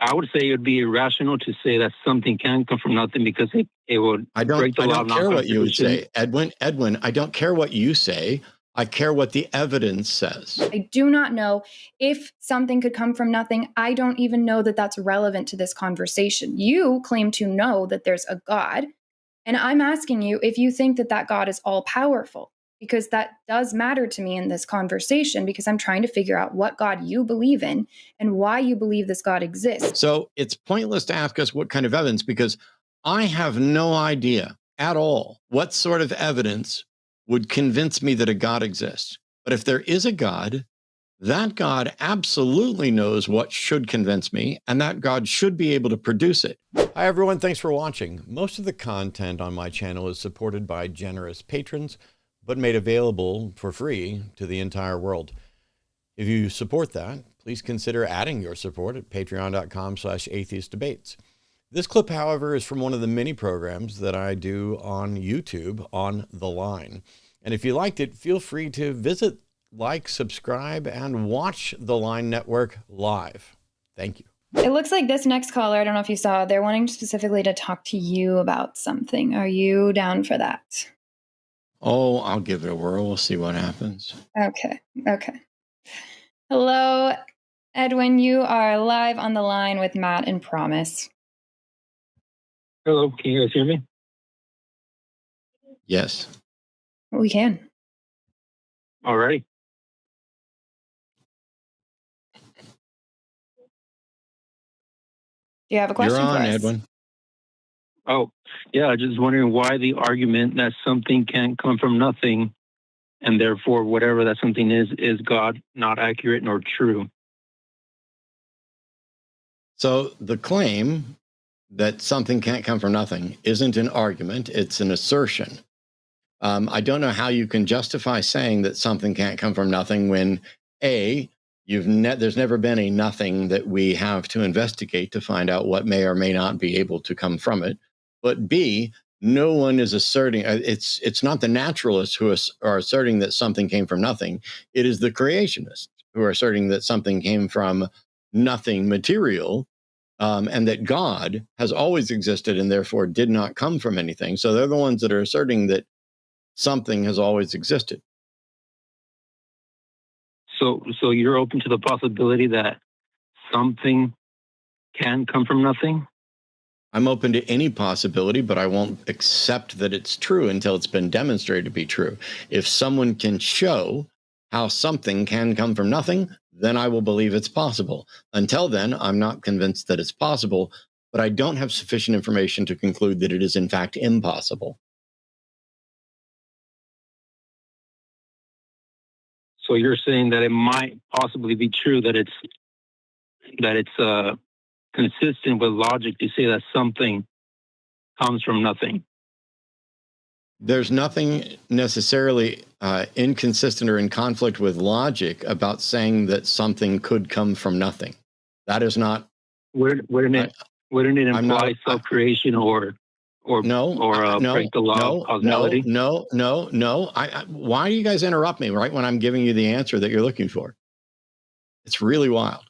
I would say it would be irrational to say that something can come from nothing because it would break the law of non-contradiction. I don't care what you would say, Edwin. I don't care what you say. I care what the evidence says. I do not know if something could come from nothing. I don't even know that that's relevant to this conversation. You claim to know that there's a God, and I'm asking you if you think that that God is all powerful, because that does matter to me in this conversation, because I'm trying to figure out what God you believe in and why you believe this God exists. So it's pointless to ask us what kind of evidence, because I have no idea at all what sort of evidence would convince me that a God exists. But if there is a God, that God absolutely knows what should convince me, and that God should be able to produce it. Hi, everyone. Thanks for watching. Most of the content on my channel is supported by generous patrons, but made available for free to the entire world. If you support that, please consider adding your support at patreon.com/atheistdebates. This clip, however, is from one of the many programs that I do on YouTube on The Line. And if you liked it, feel free to visit, like, subscribe, and watch The Line Network live. Thank you. It looks like this next caller, I don't know if you saw, they're wanting specifically to talk to you about something. Are you down for that? Oh, I'll give it a whirl. We'll see what happens. Okay. Hello, Edwin. You are live on the line with Matt and Promise. Hello, can you guys hear me? Yes. We can. All righty. Do you have a question You're on, for us? Edwin. Oh, yeah, just wondering why the argument that something can't come from nothing, and therefore whatever that something is God, not accurate nor true. So the claim that something can't come from nothing isn't an argument, it's an assertion. I don't know how you can justify saying that something can't come from nothing when, A, there's never been a nothing that we have to investigate to find out what may or may not be able to come from it. But B, no one is asserting, it's not the naturalists who are asserting that something came from nothing. It is the creationists who are asserting that something came from nothing material, and that God has always existed and therefore did not come from anything. So they're the ones that are asserting that something has always existed. So you're open to the possibility that something can come from nothing? I'm open to any possibility, but I won't accept that it's true until it's been demonstrated to be true. If someone can show how something can come from nothing, then I will believe it's possible. Until then, I'm not convinced that it's possible, but I don't have sufficient information to conclude that it is in fact impossible. So you're saying that it might possibly be true that it's consistent with logic to say that something comes from nothing. There's nothing necessarily inconsistent or in conflict with logic about saying that something could come from nothing. That is not. Wouldn't it imply self-creation or break the law of causality? No. Why do you guys interrupt me right when I'm giving you the answer that you're looking for? It's really wild.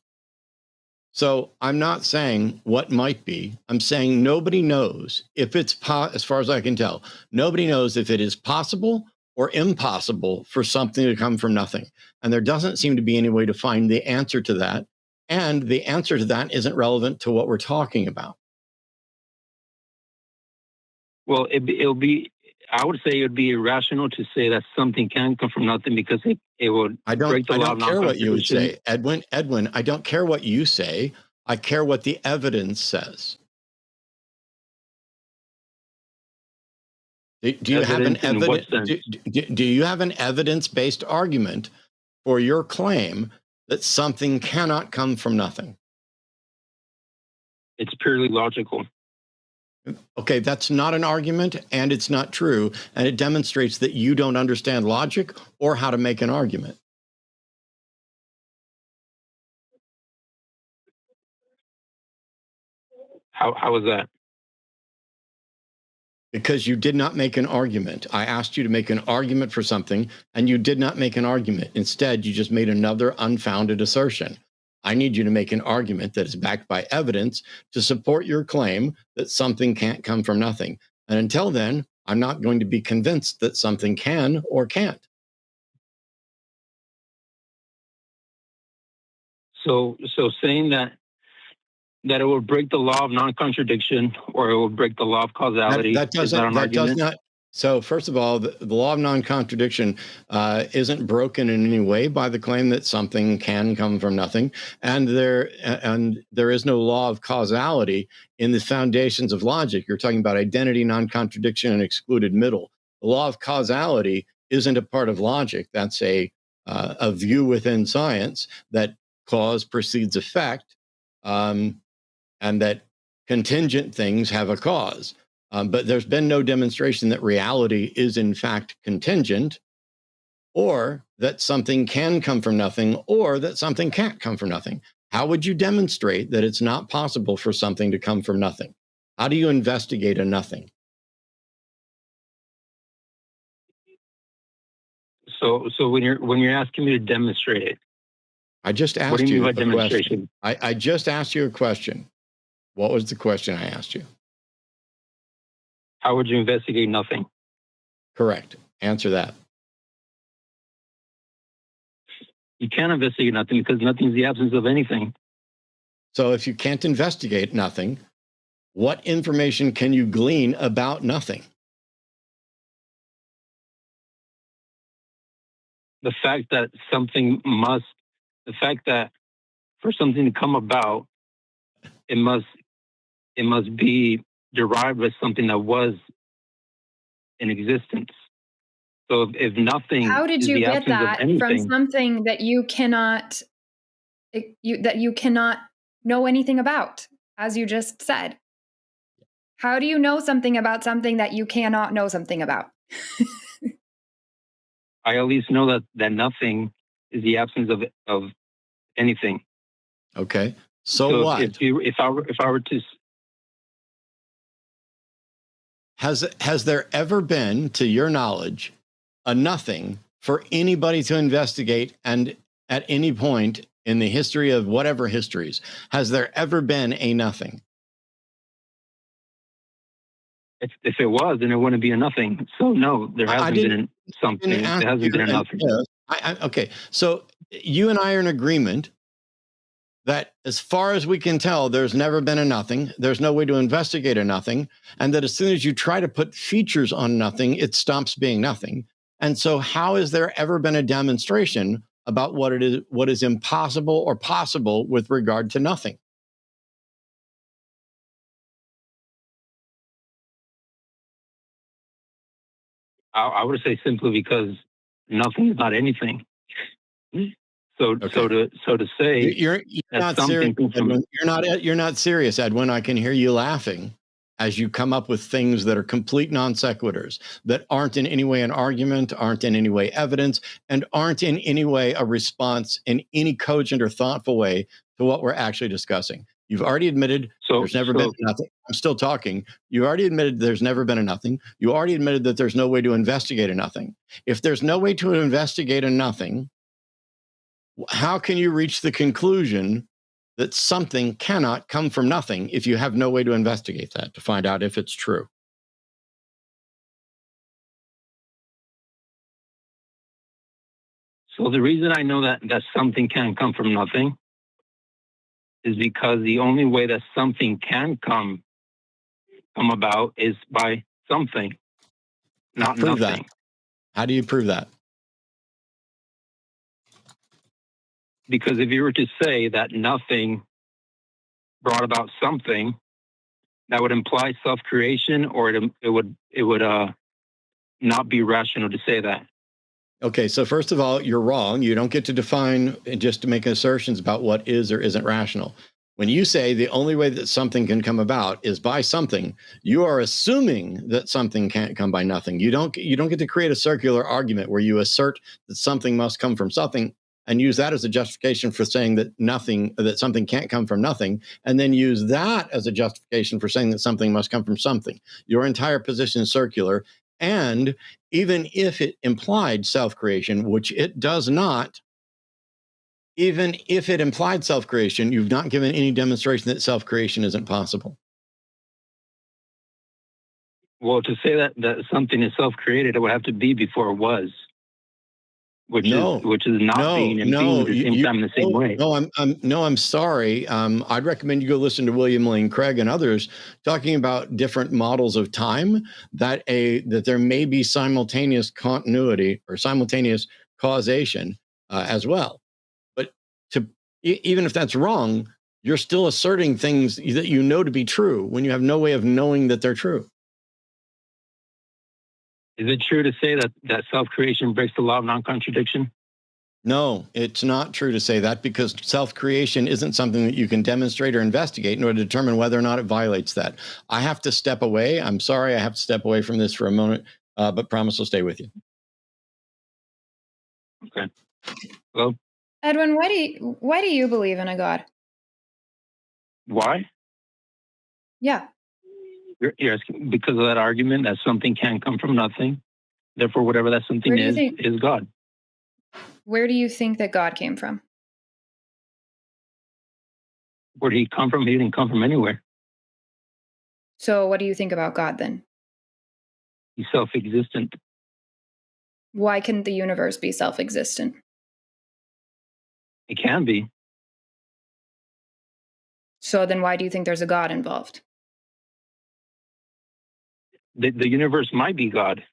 So I'm not saying what might be. I'm saying nobody knows if it's, as far as I can tell, nobody knows if it is possible or impossible for something to come from nothing. And there doesn't seem to be any way to find the answer to that. And the answer to that isn't relevant to what we're talking about. Well, I would say it would be irrational to say that something can come from nothing because it would break the law of non-contradiction. I don't care what you would say, Edwin, I don't care what you say. I care what the evidence says. Do you have an do you have an evidence-based argument for your claim that something cannot come from nothing? It's purely logical. Okay, that's not an argument, and it's not true, and it demonstrates that you don't understand logic or how to make an argument. How is that? Because you did not make an argument. I asked you to make an argument for something, and you did not make an argument. Instead, you just made another unfounded assertion. I need you to make an argument that is backed by evidence to support your claim that something can't come from nothing. And until then, I'm not going to be convinced that something can or can't. So saying that it will break the law of non-contradiction or it will break the law of causality, That is that an does argument? not. So first of all, the law of non-contradiction isn't broken in any way by the claim that something can come from nothing, and there is no law of causality in the foundations of logic. You're talking about identity, non-contradiction, and excluded middle. The law of causality isn't a part of logic. That's a view within science that cause precedes effect, and that contingent things have a cause. But there's been no demonstration that reality is in fact contingent, or that something can come from nothing, or that something can't come from nothing. How would you demonstrate that it's not possible for something to come from nothing? How do you investigate a nothing? So when you're asking me to demonstrate it, I just what asked do you you mean a by demonstration? question. I just asked you a question. What was the question I asked you? How would you investigate nothing? Correct. Answer that. You can't investigate nothing because nothing is the absence of anything. So if you can't investigate nothing, what information can you glean about nothing? The fact that for something to come about, it must be derived as something that was in existence. So if nothing How did is you the get absence of that from anything, something that you cannot know anything about, as you just said? How do you know something about something that you cannot know something about? I at least know that nothing is the absence of anything. Okay. So what? If I were to, Has there ever been, to your knowledge, a nothing for anybody to investigate? And at any point in the history of whatever histories, has there ever been a nothing? if it was, then it wouldn't be a nothing. So no, there hasn't been something. There hasn't been a nothing. Okay. So you and I are in agreement that as far as we can tell, there's never been a nothing. There's no way to investigate a nothing. And that as soon as you try to put features on nothing, it stops being nothing. And so how has there ever been a demonstration about what is impossible or possible with regard to nothing? I would say simply because nothing is not anything. So Okay. so to say You're not serious, Edwin. You're not serious, Edwin. I can hear you laughing as you come up with things that are complete non sequiturs, that aren't in any way an argument, aren't in any way evidence, and aren't in any way a response in any cogent or thoughtful way to what we're actually discussing. You've already admitted there's never been nothing. I'm still talking. You already admitted there's never been a nothing. You already admitted that there's no way to investigate a nothing. If there's no way to investigate a nothing, how can you reach the conclusion that something cannot come from nothing if you have no way to investigate that to find out if it's true? So the reason I know that something can come from nothing is because the only way that something can come about is by something, not prove nothing. That. How do you prove that? Because if you were to say that nothing brought about something, that would imply self-creation, or it would not be rational to say that. Okay, so first of all, you're wrong. You don't get to define just to make assertions about what is or isn't rational. When you say the only way that something can come about is by something, you are assuming that something can't come by nothing. You don't get to create a circular argument where you assert that something must come from something and use that as a justification for saying that something can't come from nothing, and then use that as a justification for saying that something must come from something. Your entire position is circular. And even if it implied self-creation, which it does not, Even if it implied self-creation, you've not given any demonstration that self-creation isn't possible. Well, to say that something is self-created, it would have to be before it was, which is not being and being at the same time in the same way. I'm sorry. I'd recommend you go listen to William Lane Craig and others talking about different models of time, that there may be simultaneous continuity or simultaneous causation as well. But even if that's wrong, you're still asserting things that you know to be true when you have no way of knowing that they're true. Is it true to say that self-creation breaks the law of non-contradiction? No, it's not true to say that, because self-creation isn't something that you can demonstrate or investigate in order to determine whether or not it violates that. I have to step away. I'm sorry, I have to step away from this for a moment, but promise I'll stay with you. Okay. Well, Edwin, why do you believe in a God? Why? Yeah. You're asking because of that argument that something can come from nothing. Therefore, whatever that something is God. Where do you think that God came from? Where did he come from? He didn't come from anywhere. So what do you think about God then? He's self-existent. Why couldn't the universe be self-existent? It can be. So then why do you think there's a God involved? The universe might be God.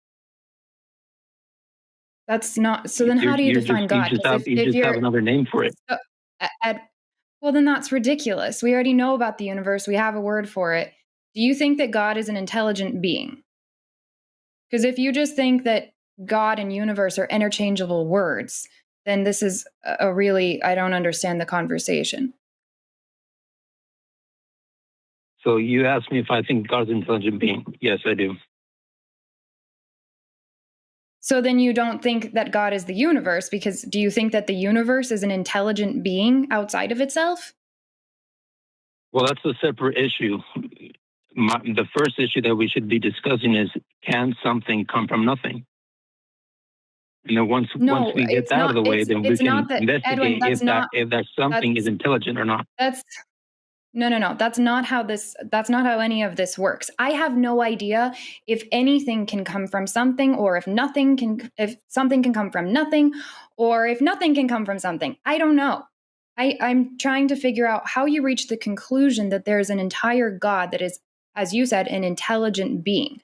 That's not. So then how do you define God? You just have another name for it. Well, then that's ridiculous. We already know about the universe. We have a word for it. Do you think that God is an intelligent being? Because if you just think that God and universe are interchangeable words, then this is I don't understand the conversation. So you asked me if I think God's an intelligent being. Yes, I do. So then you don't think that God is the universe, because do you think that the universe is an intelligent being outside of itself? Well, that's a separate issue. The first issue that we should be discussing is, can something come from nothing? And then once we get that out of the way, then we can investigate if that something is intelligent or not. No. That's not how any of this works. I have no idea if anything can come from something, or if something can come from nothing, or if nothing can come from something. I don't know. I'm trying to figure out how you reach the conclusion that there's an entire God that is, as you said, an intelligent being.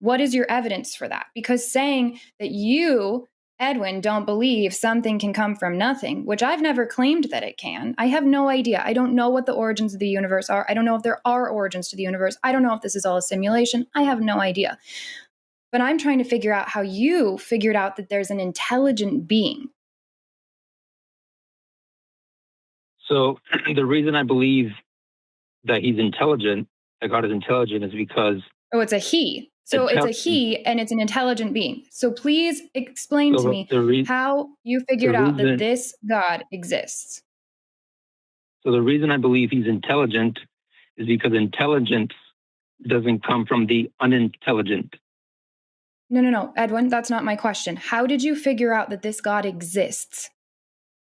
What is your evidence for that? Because saying that you, Edwin, don't believe something can come from nothing, which I've never claimed that it can. I have no idea. I don't know what the origins of the universe are. I don't know if there are origins to the universe. I don't know if this is all a simulation. I have no idea. But I'm trying to figure out how you figured out that there's an intelligent being. So the reason I believe that he's intelligent, that God is intelligent, is because... Oh, it's a he. So it's a he, and it's an intelligent being. So please explain to me how you figured out that this God exists. So the reason I believe he's intelligent is because intelligence doesn't come from the unintelligent. No, Edwin, that's not my question. How did you figure out that this God exists?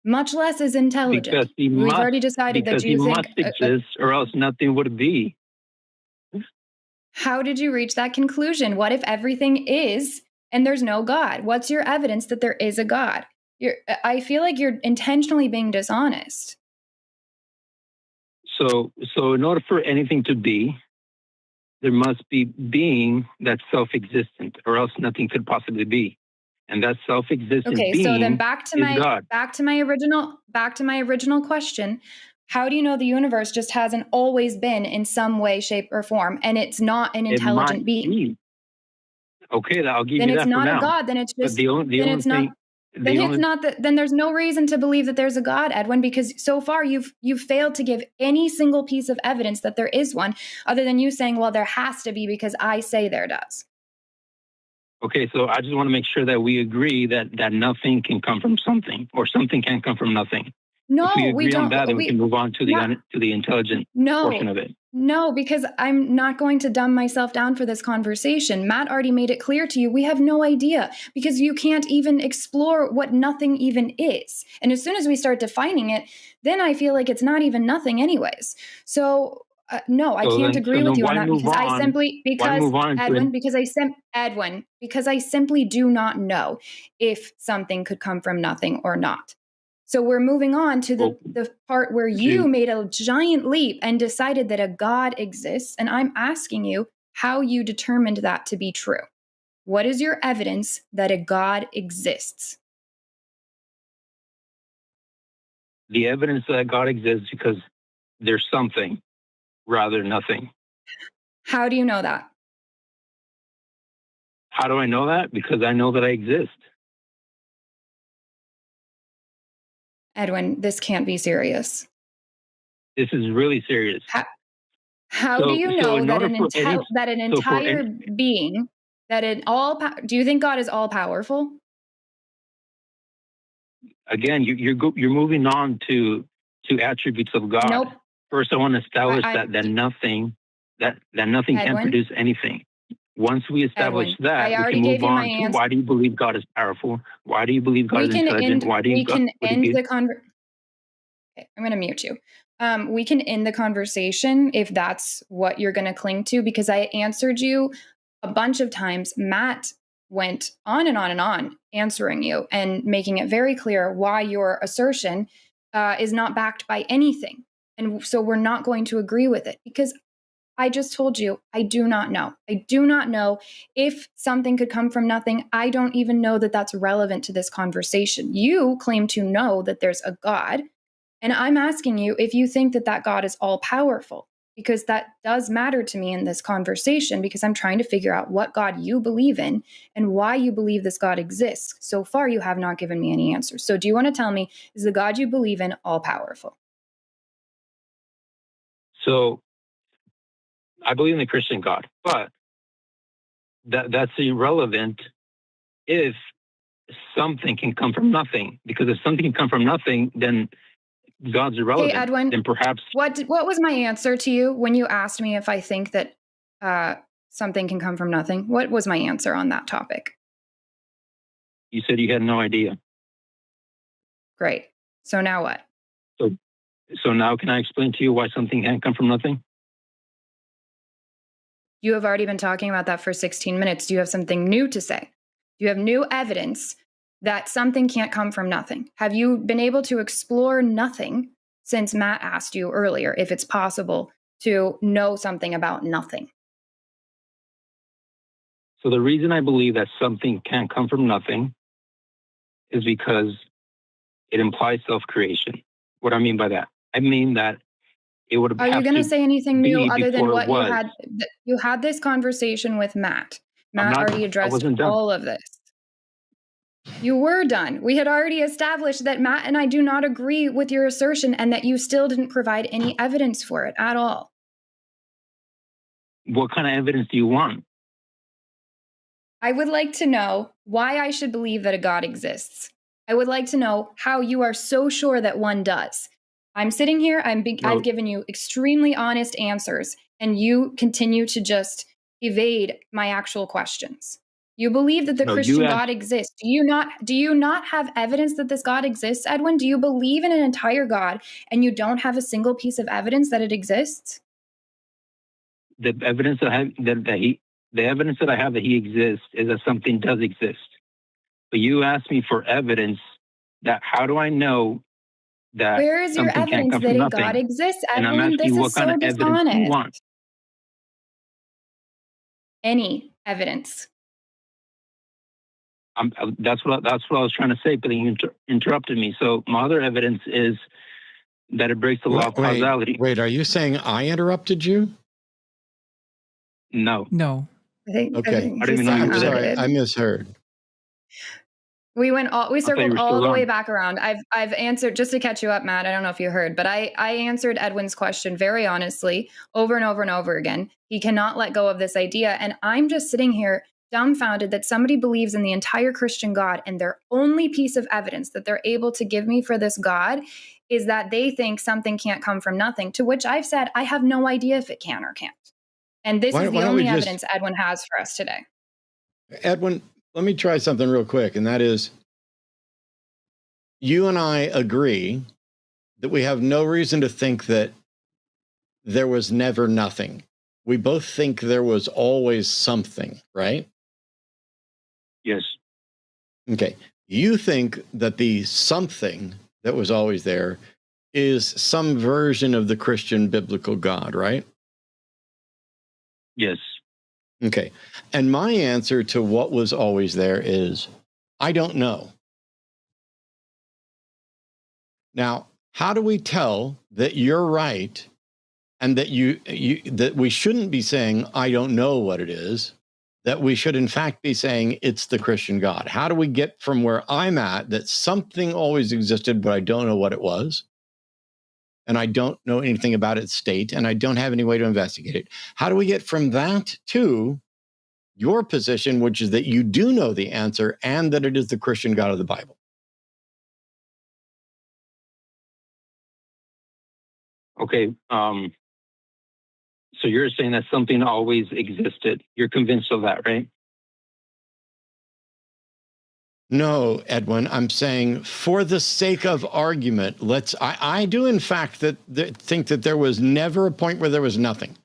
Much less is intelligent. We've already decided that you think... Because he must exist, or else nothing would be. How did you reach that conclusion? What if everything is and there's no God? What's your evidence that there is a God? I feel like you're intentionally being dishonest. So in order for anything to be, there must be being that's self-existent, or else nothing could possibly be. And that self-existent being so then back to my original question. How do you know the universe just hasn't always been in some way, shape, or form, and it's not an intelligent being? Okay, I'll give you that for now. Then it's not a God. Then it's just. Then there's no reason to believe that there's a God, Edwin, because so far you've failed to give any single piece of evidence that there is one, other than you saying, "Well, there has to be because I say there does." Okay, so I just want to make sure that we agree that nothing can come from something, or something can't come from nothing. No, if we agree on that, then we can move on to the intelligent portion of it. No, because I'm not going to dumb myself down for this conversation. Matt already made it clear to you. We have no idea because you can't even explore what nothing even is. And as soon as we start defining it, then I feel like it's not even nothing, anyways. So, no, I can't agree with you on why that move because I on? simply, Why because move on to Edwin, because I simply do not know if something could come from nothing or not. So we're moving on to well, the part where you made a giant leap and decided that a God exists. And I'm asking you how you determined that to be true. What is your evidence that a God exists? the evidence that God exists because there's something rather than nothing. How do you know that? How do I know that? Because I know that I exist. Edwin, this can't be serious. This is really serious. How do you know that an for entire being, do you think God is all powerful? Again, you're moving on to attributes of God. Nope. First, I want to establish that nothing can produce anything. Once we establish that, we can move on to why do you believe God is powerful? Why do you believe God is intelligent? We can end the conversation. Okay, I'm going to mute you. We can end the conversation if that's what you're going to cling to, because I answered you a bunch of times. Matt went on and on and on answering you and making it very clear why your assertion is not backed by anything. And so we're not going to agree with it because I just told you, I do not know. I do not know if something could come from nothing. I don't even know that that's relevant to this conversation. You claim to know that there's a God. And I'm asking you if you think that that God is all powerful, because that does matter to me in this conversation, because I'm trying to figure out what God you believe in and why you believe this God exists. So far, you have not given me any answers. So do you want to tell me, is the God you believe in all powerful? So I believe in the Christian God, but that's irrelevant if something can come from nothing. Because if something can come from nothing, then God's irrelevant. Hey, Edwin, then perhaps what was my answer to you when you asked me if I think that something can come from nothing? What was my answer on that topic? You said you had no idea. Great. So now what? So now can I explain to you why something can't come from nothing? You have already been talking about that for 16 minutes. Do you have something new to say? Do you have new evidence that something can't come from nothing? Have you been able to explore nothing since Matt asked you earlier if it's possible to know something about nothing? So the reason I believe that something can't come from nothing is because it implies self-creation. What I mean by that? I mean that it would have. Are you going to say anything new other than what you was. had? You had this conversation with Matt. Matt already addressed all of this. You were done. We had already established that Matt and I do not agree with your assertion and that you still didn't provide any evidence for it at all. What kind of evidence do you want? I would like to know why I should believe that a God exists. I would like to know how you are so sure that one does. I'm sitting here, I've given you extremely honest answers, and you continue to just evade my actual questions. You believe that the Christian God exists. Do you not have evidence that this God exists, Edwin? Do you believe in an entire God and you don't have a single piece of evidence that it exists? The evidence that I have that he exists is that something does exist. But you asked me for evidence that how do I know that where is your evidence that a God exists, Edwin? And I'm asking what kind of evidence you want. Any evidence. That's what I was trying to say, but you interrupted me. So my other evidence is that it breaks the law of causality. Wait, are you saying I interrupted you? No. Okay. I'm sorry, I misheard. We circled all the way back around. I've answered, just to catch you up, Matt. I don't know if you heard, but I answered Edwin's question very honestly over and over and over again. He cannot let go of this idea. And I'm just sitting here dumbfounded that somebody believes in the entire Christian God, and their only piece of evidence that they're able to give me for this God is that they think something can't come from nothing, to which I've said, I have no idea if it can or can't. And this is the only evidence Edwin has for us today. Edwin, let me try something real quick. And that is, you and I agree that we have no reason to think that there was never nothing. We both think there was always something, right? Yes. Okay. You think that the something that was always there is some version of the Christian biblical God, right? Yes. Okay. And my answer to what was always there is, I don't know. Now, how do we tell that you're right and that that we shouldn't be saying, I don't know what it is, that we should in fact be saying it's the Christian God? How do we get from where I'm at, that something always existed, but I don't know what it was, and I don't know anything about its state, and I don't have any way to investigate it? How do we get from that to your position, which is that you do know the answer and that it is the Christian God of the Bible? Okay. So you're saying that something always existed. You're convinced of that, right? No, Edwin, I'm saying for the sake of argument, I do in fact think that there was never a point where there was nothing.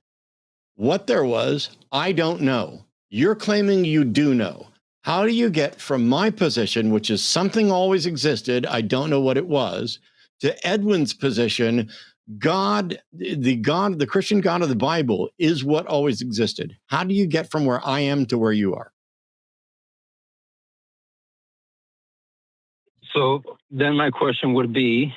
What there was, I don't know. You're claiming you do know. How do you get from my position, which is something always existed, I don't know what it was, to Edwin's position, the Christian God of the Bible is what always existed? How do you get from where I am to where you are? So then my question would be,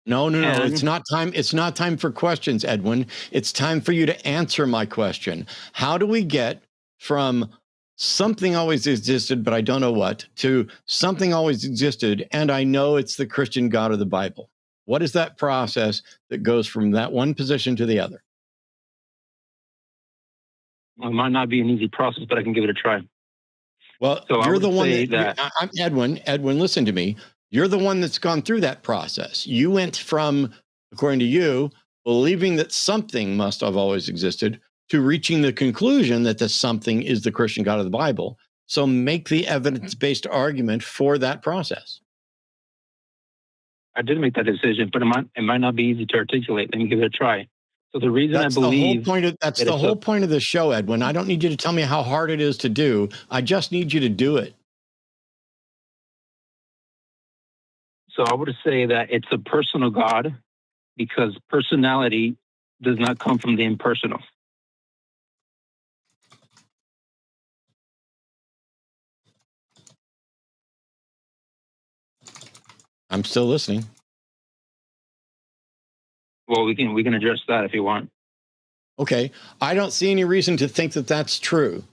No. It's not time. It's not time for questions, Edwin. It's time for you to answer my question. How do we get from something always existed, but I don't know what, to something always existed, and I know it's the Christian God of the Bible? What is that process that goes from that one position to the other? well, it might not be an easy process, but I can give it a try. Well, So you're the one I'm Edwin. Edwin, listen to me. You're the one that's gone through that process. You went from, according to you, believing that something must have always existed to reaching the conclusion that the something is the Christian God of the Bible. So make the evidence-based argument for that process. I did make that decision, but it might not be easy to articulate. Let me give it a try. So the reason I believe that's the whole point of the show, Edwin. I don't need you to tell me how hard it is to do. I just need you to do it. So I would say that it's a personal God because personality does not come from the impersonal. I'm still listening. Well, we can address that if you want. Okay. I don't see any reason to think that that's true.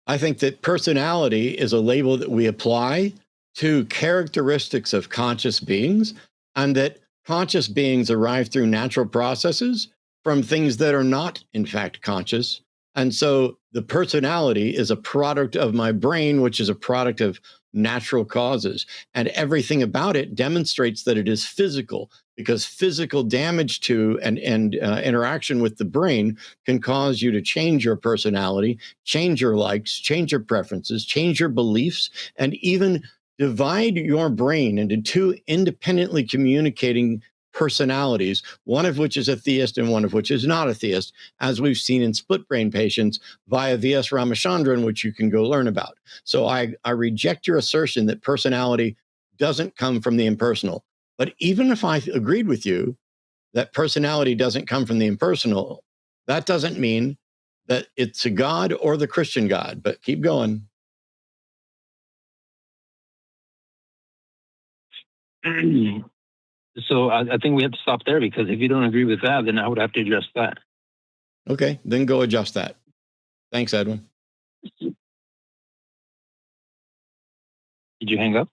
I think that personality is a label that we apply to characteristics of conscious beings, and that conscious beings arrive through natural processes from things that are not, in fact, conscious. And so the personality is a product of my brain, which is a product of natural causes. And everything about it demonstrates that it is physical, because physical damage to and interaction with the brain can cause you to change your personality, change your likes, change your preferences, change your beliefs, and even divide your brain into two independently communicating personalities, one of which is a theist and one of which is not a theist, as we've seen in split brain patients via V.S. Ramachandran, which you can go learn about. So I reject your assertion that personality doesn't come from the impersonal. But even if I agreed with you that personality doesn't come from the impersonal, that doesn't mean that it's a God or the Christian God. But keep going. So I think we have to stop there, because if you don't agree with that, then I would have to address that. Okay, then go adjust that. Thanks, Edwin. Did you hang up?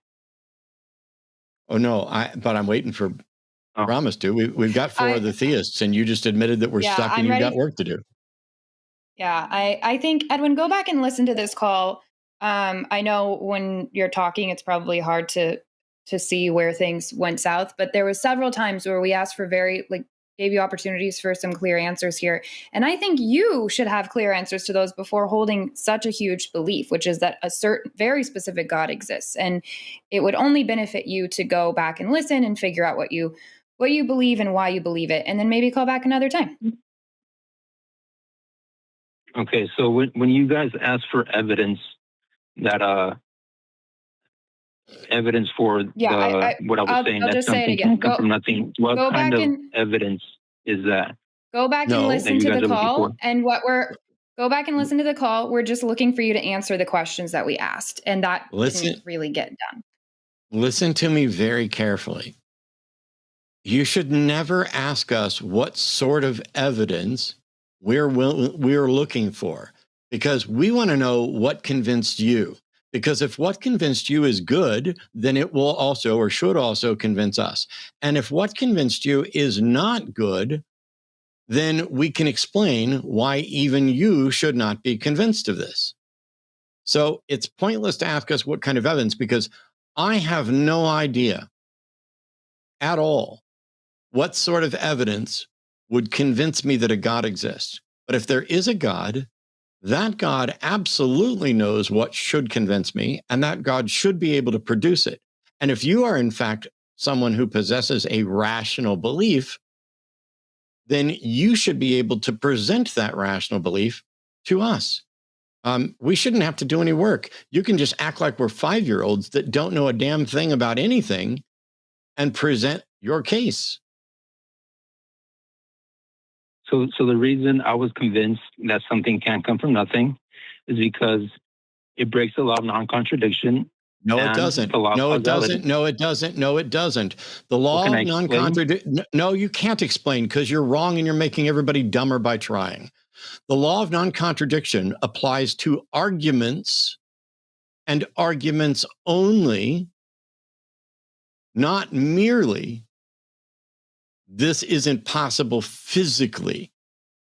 Oh, no, but I'm waiting for Promise to. We've got four of the theists, and you just admitted that we're stuck and you've got work to do. Yeah, I think, Edwin, go back and listen to this call. I know when you're talking, it's probably hard to to see where things went south. But there was several times where we asked for gave you opportunities for some clear answers here. And I think you should have clear answers to those before holding such a huge belief, which is that a certain very specific God exists. And it would only benefit you to go back and listen and figure out what you believe and why you believe it, and then maybe call back another time. Okay, so when you guys ask for evidence that evidence for what I was saying, that something can come from nothing, what kind of evidence is that? Go back and listen to the call, and go back and listen to the call. We're just looking for you to answer the questions that we asked, and that didn't really get done. Listen to me very carefully. You should never ask us what sort of evidence we're looking for, because we want to know what convinced you. Because if what convinced you is good, then it will also, or should also, convince us. And if what convinced you is not good, then we can explain why even you should not be convinced of this. So it's pointless to ask us what kind of evidence, because I have no idea at all what sort of evidence would convince me that a God exists. But if there is a God, that God absolutely knows what should convince me, and that God should be able to produce it. And if you are, in fact, someone who possesses a rational belief, then you should be able to present that rational belief to us. We shouldn't have to do any work. You can just act like we're 5-year-olds that don't know a damn thing about anything and present your case. So the reason I was convinced that something can't come from nothing is because it breaks the law of non-contradiction. No, it doesn't. No, it doesn't. No, it doesn't. No, it doesn't. The law of non-contradiction. No, you can't explain, because you're wrong and you're making everybody dumber by trying. The law of non-contradiction applies to arguments, and arguments only, not merely this isn't possible physically.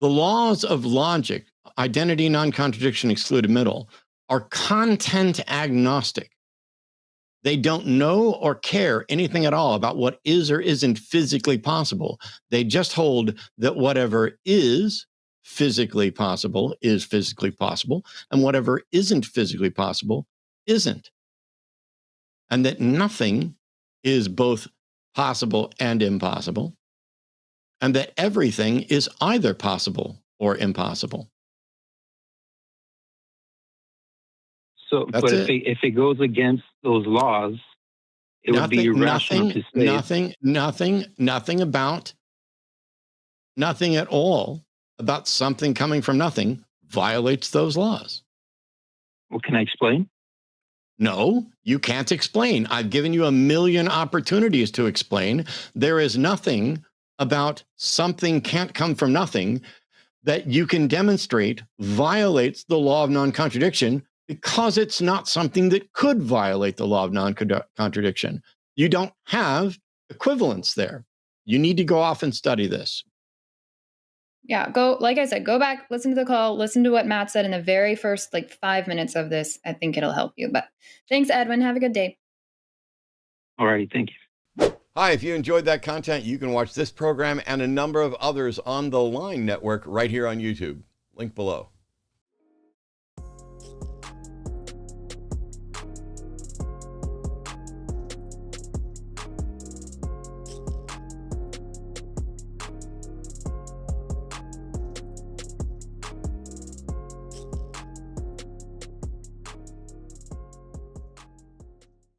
The laws of logic, identity, non-contradiction, excluded middle, are content agnostic. They don't know or care anything at all about what is or isn't physically possible. They just hold that whatever is physically possible, and whatever isn't physically possible isn't. And that nothing is both possible and impossible, and that everything is either possible or impossible. So, but if it goes against those laws, it would be irrational to say nothing at all about something coming from nothing violates those laws. Well, can I explain? No, you can't explain. I've given you a million opportunities to explain. There is nothing about something can't come from nothing that you can demonstrate violates the law of non-contradiction, because it's not something that could violate the law of non-contradiction. You don't have equivalence there. You need to go off and study this. Yeah, like I said, go back, listen to the call, listen to what Matt said in the very first 5 minutes of this. I think it'll help you. But thanks, Edwin. Have a good day. All right, thank you. Hi, if you enjoyed that content, you can watch this program and a number of others on the Line Network right here on YouTube. Link below.